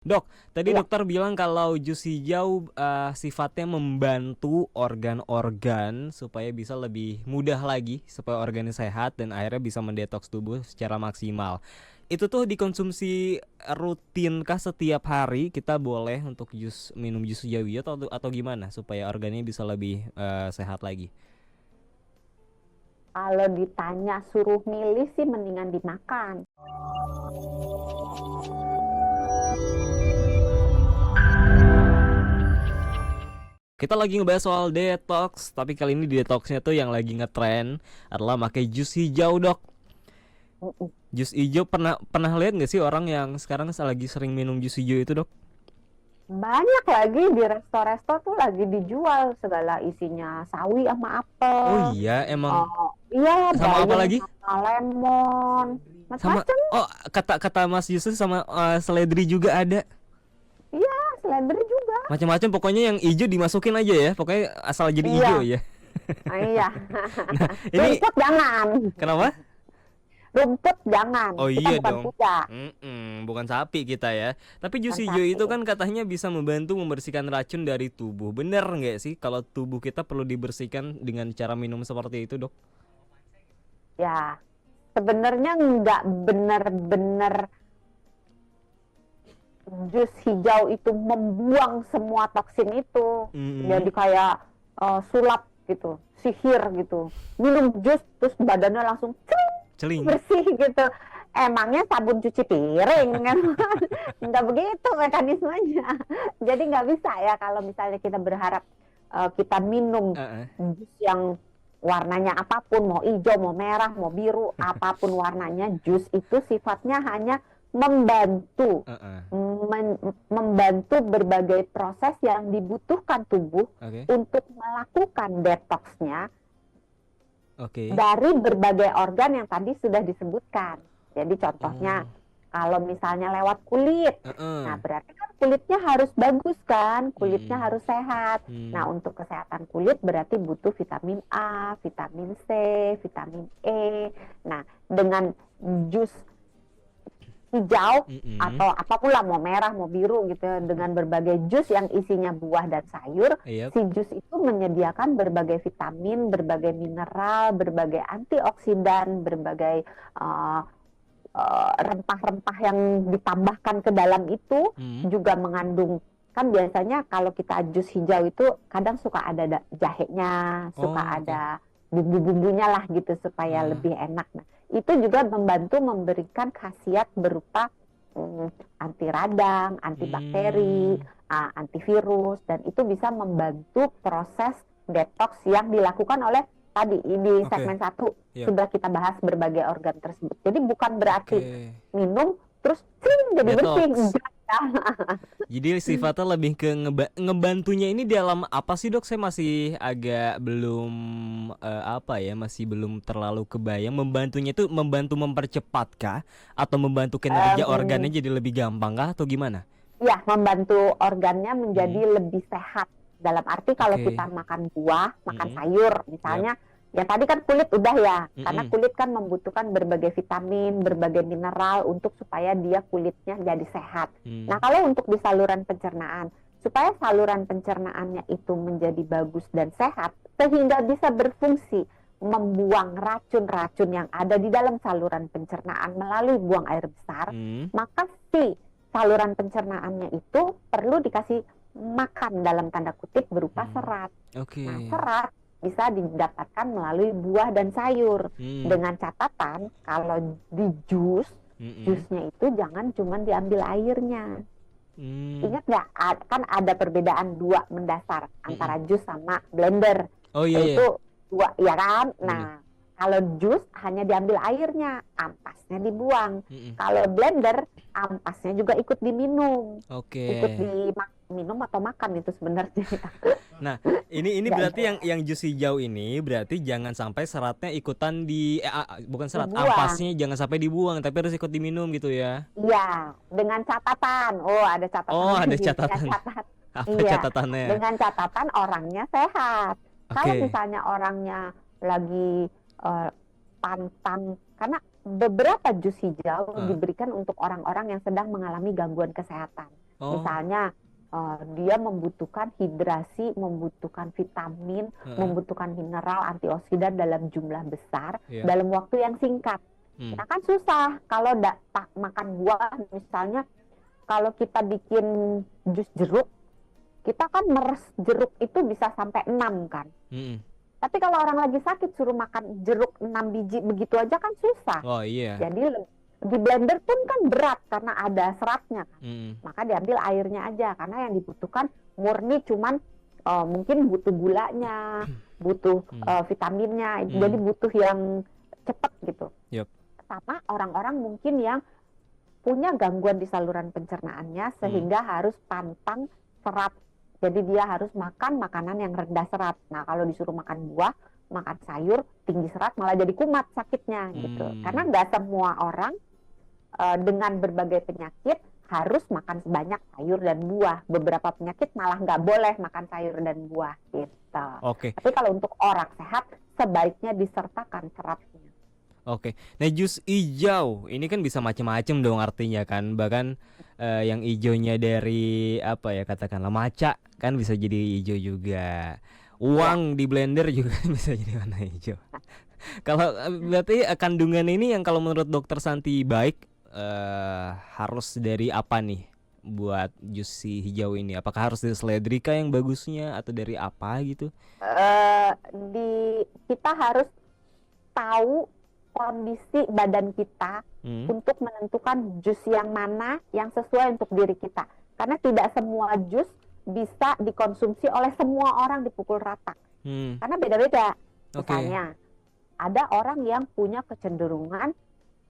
Dok, tadi Iya, dokter bilang kalau jus hijau sifatnya membantu organ-organ supaya bisa lebih mudah lagi, supaya organnya sehat dan akhirnya bisa mendetoks tubuh secara maksimal. Itu tuh dikonsumsi rutinkah setiap hari kita boleh untuk minum jus hijau itu atau gimana supaya organnya bisa lebih sehat lagi? kalau ditanya suruh milih sih mendingan dimakan. Kita lagi ngebahas soal detox, tapi kali ini detoxnya tuh yang lagi ngetren adalah pakai jus hijau, Dok. Mm-mm. Jus hijau pernah pernah lihat nggak sih orang yang sekarang lagi sering minum jus hijau itu, Dok? Banyak lagi di resto-resto tuh lagi dijual segala isinya sawi sama Oh apel. iya, emang Oh, iya, sama apa bayam lagi? sama lemon, Sama macam-macam. oh kata kata Mas Yusuf sama seledri juga ada. Iya, seledri juga. Macam-macam pokoknya yang hijau dimasukin aja ya. Pokoknya asal jadi hijau Iya, ya. iya. Nah, ini Rumput jangan. kenapa? Rumput jangan. Oh Kita iya bukan dong. kuda, Bukan sapi kita ya. Tapi jus bukan hijau sapi. itu kan katanya bisa membantu membersihkan racun dari tubuh. Bener nggak sih kalau tubuh kita perlu dibersihkan dengan cara minum seperti itu, Dok? Ya, sebenarnya nggak benar-benar jus hijau itu membuang semua toksin itu. Mm-mm. Jadi kayak sulap gitu, sihir gitu. Minum jus terus badannya langsung cering, Celing. bersih gitu. Emangnya sabun cuci piring kan? Nggak begitu mekanismenya. Jadi nggak bisa ya kalau misalnya kita berharap kita minum Heeh. jus yang warnanya apapun, mau hijau, mau merah, mau biru, apapun warnanya, jus itu sifatnya hanya membantu Heeh. membantu berbagai proses yang dibutuhkan tubuh Oke. untuk melakukan detoxnya Oke. dari berbagai organ yang tadi sudah disebutkan. Jadi contohnya Oh. kalau misalnya lewat kulit, nah Heeh. berarti kan kulitnya harus bagus kan, kulitnya Mm-mm. harus sehat. Nah Mm. untuk kesehatan kulit berarti butuh vitamin A, vitamin C, vitamin E. Nah dengan jus hijau Mm-mm. atau apapun lah, mau merah mau biru gitu ya, dengan berbagai jus yang isinya buah dan sayur, Yep. si jus itu menyediakan berbagai vitamin, berbagai mineral, berbagai antioksidan, berbagai uh, rempah-rempah yang ditambahkan ke dalam itu Mm. juga mengandung, kan biasanya kalau kita jus hijau itu kadang suka ada jahenya, suka Oh, oke. ada bumbu-bumbunya lah gitu supaya Ah. lebih enak. Nah, itu juga membantu memberikan khasiat berupa anti radang, antibakteri, Hmm. antivirus, dan itu bisa membantu proses detox yang dilakukan oleh tadi di Oke. segmen satu Yep. sudah kita bahas berbagai organ tersebut. Jadi bukan berarti Oke. minum terus cing, jadi bersih. Detox. Enggak ya. Jadi sifatnya lebih ke ngebantunya ini dalam apa sih, Dok? Saya masih agak belum apa ya, masih belum terlalu kebayang. Membantunya itu membantu mempercepatkah atau membantu kinerja organnya Em, jadi lebih gampang kah atau gimana? ya, membantu organnya Hmm. menjadi lebih sehat. Dalam arti kalau Oke. kita makan buah, makan Mm-mm. sayur, Yap. misalnya, ya tadi kan kulit udah ya, karena Mm-mm. kulit kan membutuhkan berbagai vitamin, berbagai mineral untuk supaya dia kulitnya jadi sehat. Nah, Hmm. kalau untuk di saluran pencernaan, supaya saluran pencernaannya itu menjadi bagus dan sehat, sehingga bisa berfungsi membuang racun-racun yang ada di dalam saluran pencernaan melalui buang air besar, Hmm. maka si saluran pencernaannya itu perlu dikasih makan dalam tanda kutip berupa Hmm. serat. Nah, Oke. serat bisa didapatkan melalui buah dan sayur. Hmm. Dengan catatan kalau di jus, Mm-mm. jusnya itu jangan cuma diambil airnya. Hmm. Ingat nggak? Kan ada perbedaan dua mendasar Mm-mm. antara jus sama blender. Oh iya iya. Itu dua, ya kan? Bener. Nah, kalau jus hanya diambil airnya, ampasnya dibuang. Mm-mm. Kalau blender, ampasnya juga ikut diminum, Oke. ikut diminum atau makan itu sebenarnya. Nah, ini Nggak berarti jelas. yang jus hijau ini berarti jangan sampai seratnya ikutan bukan serat, Dibuang. ampasnya jangan sampai dibuang tapi harus ikut diminum gitu ya. Iya, dengan catatan. Oh, ada Oh, catatannya ada di sini. catatan. Catat. Apa Iya, catatannya? dengan catatan orangnya sehat. Kalau Oke. misalnya orangnya lagi eh, pantang, karena beberapa jus hijau Ah, diberikan untuk orang-orang yang sedang mengalami gangguan kesehatan. Oh. Misalnya dia membutuhkan hidrasi, membutuhkan vitamin, Heeh. membutuhkan mineral antioksidan dalam jumlah besar Iya. dalam waktu yang singkat. Hmm. Nah kan susah kalau makan buah misalnya, kalau kita bikin jus jeruk, kita kan meres jeruk itu bisa sampai 6 kan. Mm-mm. Tapi kalau orang lagi sakit suruh makan jeruk 6 biji begitu aja kan susah. Oh iya. Jadi di blender pun kan berat karena ada seratnya kan. Mm-mm. Maka diambil airnya aja karena yang dibutuhkan murni cuman mungkin butuh gulanya, butuh Mm. vitaminnya. Jadi Mm. butuh yang cepat gitu. Yup. Sama orang-orang mungkin yang punya gangguan di saluran pencernaannya Mm. sehingga harus pantang serat. Jadi dia harus makan makanan yang rendah serat. Nah, kalau disuruh makan buah, makan sayur, tinggi serat malah jadi kumat sakitnya gitu. Karena nggak semua orang dengan berbagai penyakit harus makan sebanyak sayur dan buah. Beberapa penyakit malah nggak boleh makan sayur dan buah gitu. Oke. Tapi kalau untuk orang sehat, sebaiknya disertakan seratnya. Oke. Nah, jus hijau ini kan bisa macam-macam dong artinya kan. Bahkan yang hijaunya dari apa ya, katakanlah maca kan bisa jadi hijau juga. Ya, Uang di blender juga bisa jadi warna hijau. Kalau berarti kandungan ini yang kalau menurut dokter Santi baik harus dari apa nih buat jus si hijau ini? Apakah harus dari seledri kah yang bagusnya atau dari apa gitu? eh, kita harus tahu kondisi badan kita Hmm. untuk menentukan jus yang mana yang sesuai untuk diri kita. Karena tidak semua jus bisa dikonsumsi oleh semua orang dipukul rata. Hmm. Karena beda-beda. Oke. Misalnya, ada orang yang punya kecenderungan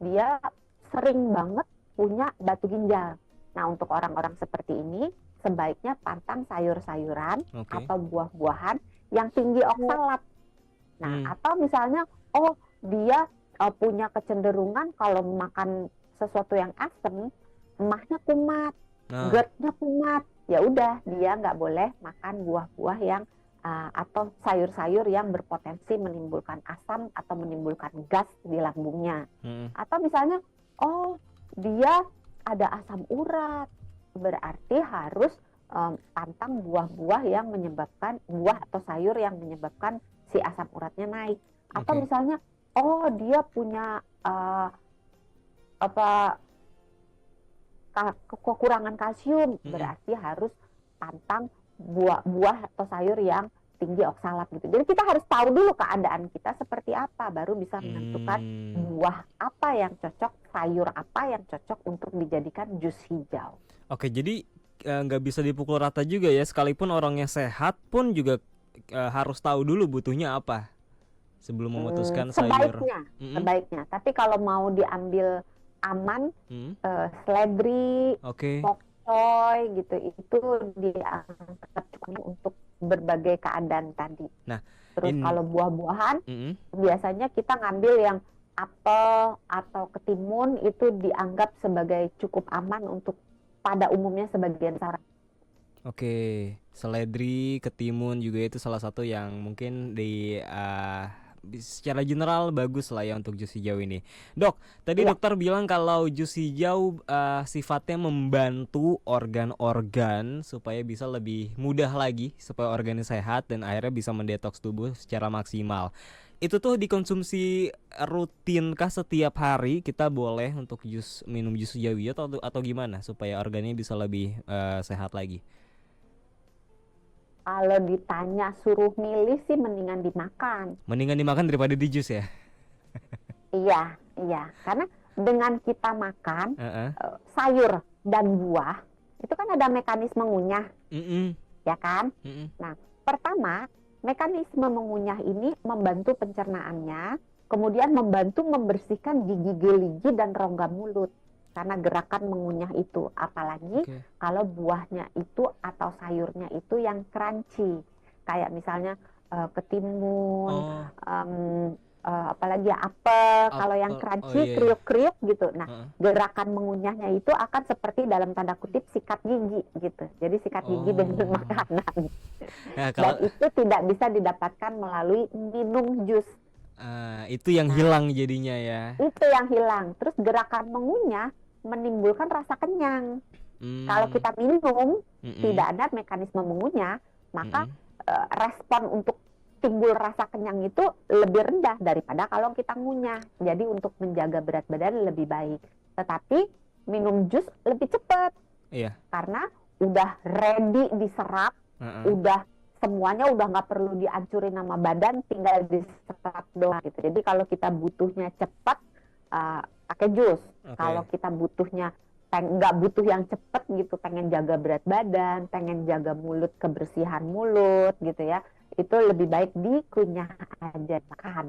dia sering banget punya batu ginjal. Nah, untuk orang-orang seperti ini, sebaiknya pantang sayur-sayuran Oke. atau buah-buahan yang tinggi oksalat. Nah, Hmm. atau misalnya, oh dia punya kecenderungan kalau makan sesuatu yang asam, emahnya kumat, Nah. GERD-nya kumat. Ya udah, dia nggak boleh makan buah-buah yang atau sayur-sayur yang berpotensi menimbulkan asam atau menimbulkan gas di lambungnya. Hmm. Atau misalnya, oh dia ada asam urat, berarti harus pantang buah-buah yang menyebabkan, buah atau sayur yang menyebabkan si asam uratnya naik. Atau Oke. misalnya, oh dia punya apa kekurangan kalsium, Mm-mm. berarti harus pantang buah-buah atau sayur yang tinggi oksalat gitu. Jadi kita harus tahu dulu keadaan kita seperti apa, baru bisa menentukan buah apa yang cocok, sayur apa yang cocok untuk dijadikan jus hijau. Oke, jadi nggak bisa dipukul rata juga ya. Sekalipun orangnya sehat pun juga harus tahu dulu butuhnya apa sebelum memutuskan sayur. Sebaiknya, Mm-mm. sebaiknya. Tapi kalau mau diambil aman, Mm. seledri, Oke. pokcoy gitu, itu diangkat cukup untuk berbagai keadaan tadi. Nah, Terus kalau buah-buahan, Mm-mm. biasanya kita ngambil yang apel atau ketimun, itu dianggap sebagai cukup aman untuk pada umumnya sebagian saraf. Oke, seledri, ketimun juga itu salah satu yang mungkin secara general bagus lah ya untuk jus hijau ini. Dok, tadi Iya. dokter bilang kalau jus hijau sifatnya membantu organ-organ supaya bisa lebih mudah lagi, supaya organnya sehat dan akhirnya bisa mendetoks tubuh secara maksimal. Itu tuh dikonsumsi rutinkah setiap hari kita boleh untuk minum jus hijau atau gimana supaya organnya bisa lebih sehat lagi? Kalau ditanya suruh milih sih mendingan dimakan. Mendingan dimakan daripada di jus ya. Iya, iya. Karena dengan kita makan Heeh. sayur dan buah, itu kan ada mekanisme ngunyah, Mm-mm. ya kan? Mm-mm. Nah, pertama, mekanisme mengunyah ini membantu pencernaannya, kemudian membantu membersihkan gigi-gigi dan rongga mulut. Karena gerakan mengunyah itu, apalagi Oke. kalau buahnya itu atau sayurnya itu yang crunchy, kayak misalnya ketimun, Oh, apalagi ya apel. Kalau yang apel. Oh crunchy, iya. kriuk-kriuk gitu. Nah, Heeh. gerakan mengunyahnya itu akan seperti dalam tanda kutip sikat gigi gitu. Jadi sikat gigi dengan Oh. makanan. Nah, Dan kalau itu tidak bisa didapatkan melalui minum jus. itu yang Nah, hilang jadinya ya. itu yang hilang. Terus gerakan mengunyah menimbulkan rasa kenyang. Kalau Hmm. kita minum Mm-mm. tidak ada mekanisme mengunyah, maka Mm-mm. respon untuk timbul rasa kenyang itu lebih rendah daripada kalau kita ngunyah. Jadi untuk menjaga berat badan lebih baik. Tetapi minum jus lebih cepat Iya. karena udah ready diserap, Heeh. udah semuanya udah nggak perlu dihancurin sama badan, tinggal diserap doang gitu. Jadi kalau kita butuhnya cepat, pakai jus. Kalau Oke. kita butuhnya nggak butuh yang cepet gitu, pengen jaga berat badan, pengen jaga mulut, kebersihan mulut gitu ya, itu lebih baik dikunyah aja makan.